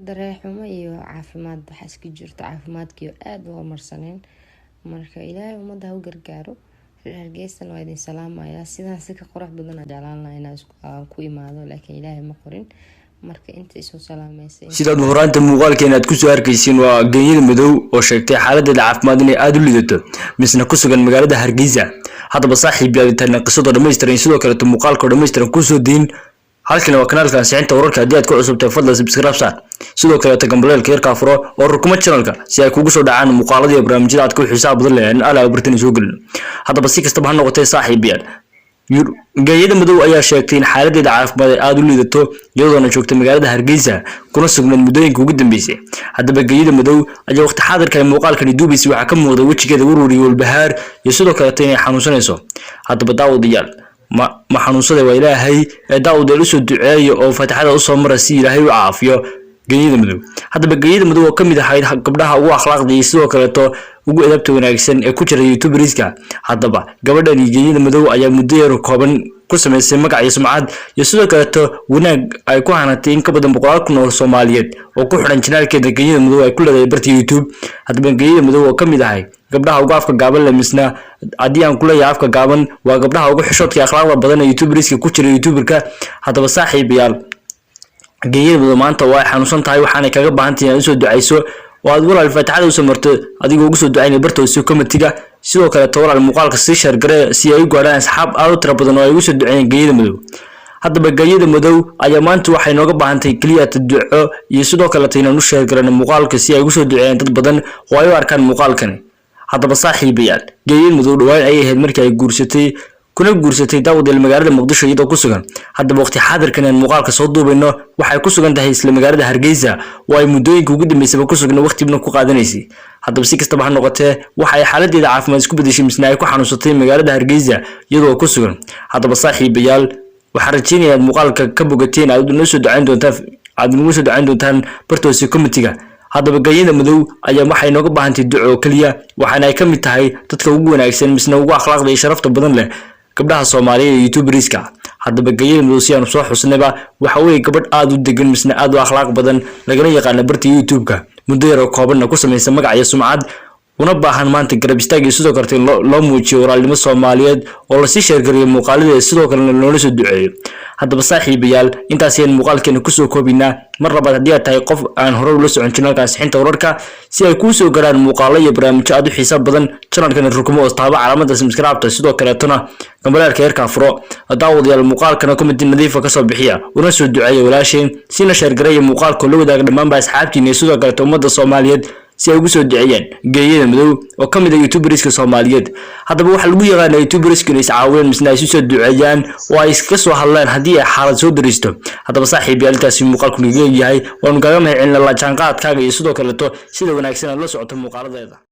dareexumo iyo caafimaad waxa iska jirto caafimaadkiyo aad u horumarsaneen marka ilaahay umada u gargaaro hargeysan waa idin salaamaya sidaan si ka qurux badan jeclaan lahaa inaan ku imaado laakiin ilaahay ma qorin marka inta isoo salaameysay sidaad horaanta muuqaalkeena aad ku soo arkaysiin waa geeyada madow oo sheegtay xaaladda caafimaad inay aad u lidato misna ku sugan magaalada Hargeysa hadaba saaxiibayaal inta qisada dhameystiran sidoo kale muuqaalka dhameystiran ku soo diin halkan waa kanaalka Ansixinta Wararka haddii aad ku cusubtahay fadlan subscribe saar sidoo kale gambalelka yarka furo oo rukuma channelka si ay kugu soo dhacaan muuqaalada iyo barnaamijyada aad ku xisaab badan leeyahay ala bartan soo galin hadaba si kastaba ha noqotay saaxiibayaal geeyada madow ayaa sheegtay in xaaladda caafimaad ay aad u lidato iyadoo joogta magaalada Hargeysa kuna sugnayd muddooyinka ugu dambeysay hadaba geeyada madow ayaa waqti xaadirka muuqaalkan duubaysay waxa ka muuqda wajigeeda warwariyo walbahaar iyo sidoo kale inay xanuunsanayso hadaba daawadayaal ma xanuunsada waa ilaahay daawud ee soo duceeyo oo fatixada u soo maray si ilaahay u caafiyo geeyada madow hadaba geeyada madow oo kamid ahayd gabdhaha ugu akhlaaqda iyo sidoo kale ugu edabta wanaagsan ee ku jira YouTuberiska hadaba gabadhan geeyada madow ayaa muddo yar kooban ku sameysay magac iyo sumcad iyo sidoo kale wanaag ay ku hanatay in ka badan 100 kun oo Soomaaliyeed oo ku xiran channelkeeda geeyada madow ay ku leedahay barta YouTube hadaba geeyada madow oo kamid ahayd gabdhaha ugu afka gaaban la misna adii aan kula yaafka gaaban waa gabdhaha ugu xishoodka akhlaaqda badan ee YouTuberiska ku jira YouTuberka hadaba saaxiibayaal geeyada madow maanta waa xanuunsan tahay waxaana kaga baahantahay in soo duceyso waad walaal fatixada u samarto adigoo ugu soo duceynay bartooda commentiga sidoo kale walaal muuqaalka si share gare si ay u gaaraan asxaab aad u tira badan oo ay ugu soo duceeyeen geeyada madow hadaba geeyada madow ayaa maanta waxay nooga baahantahay kaliya duco iyo sidoo kale inaan u share garano muuqaalka si ay ugu soo duceeyaan dad badan oo ay u arkaan muuqaalkan hadaba saaxiibayaal geeyada madow dhawaan ay ahayd markii ay guursatay daawad magaalada Muqdisho iyadoo ku sugan hadaba waqti xaadirkan aan muuqaalka soo duubayno waxay ku sugan tahay isla magaalada Hargeysa oo ay muddooyinka ugu dambeysay ku sugan waqtibna ku qaadanaysay hadaba si kastaba ha noqotee waxay xaaladdeeda caafimaad isku bedeshay misna ay ku xanuunsatay magaalada Hargeysa iyadoo ku sugan hadaba saaxiibayaal waxaan rajaynayaa muuqaalka ka bogateen aad noo soo ducayn doontaan bartooda commentiga hadaba geeyada madow ayaa waxay nooga baahantay duco kaliya waxaana ay kamid tahay dadka ugu wanaagsan misna ugu akhlaaqda iyo sharafta badan leh gabdhaha Soomaaliyeed ee YouTuberiska hadaba geeyada madow si aan soo xusnaba waxa weey gabadh aad u degan misna aad u akhlaaq badan lagana yaqaan barta YouTube-ka muddo yar oo kooban ku sameysay magac iyo sumcad una baahan maanta garab istaag iyo sidoo kale loo muujiyo walaalnimo Soomaaliyeed oo la sii share gareeyo muuqaalada sidoo kale loo soo duceeyo hadaba saaxiibayaal intaas ayaan muuqaalkeena ku soo koobinaa mar labaad haddii aad tahay qof aan hore u la socon channelka Ansixinta Wararka si ay ku soo garaan muuqaalo iyo barnaamijyo aad u xiiso badan channelkan rukumo oo taaba calaamada subscribe sidoo kale gambalelka yarka furo daawadayaal muuqaalkana comment nadiif ah ka soo bixiya una soo duceeyo walaasheen sina share gareeyo muuqaalka la wadaaga dhamaan ba asxaabtiina sidoo kale ummadda Soomaaliyeed si ay ugu soo duceeyaan geeyada madow oo kamid ah YouTuberiska Soomaaliyeed hadaba waxa lagu yaqaan YouTuberiska inay caawiyaan misna ay soo duceeyaan oo ay iska soo hadlaan hadii ay xaalad soo daristo hadaba saaxiibayaal taasi muuqaalku leeyahay waan gaga mahadcelin la jaanqaadkaaga iyo sidoo kale sida wanaagsan la socoto muuqaaladeeda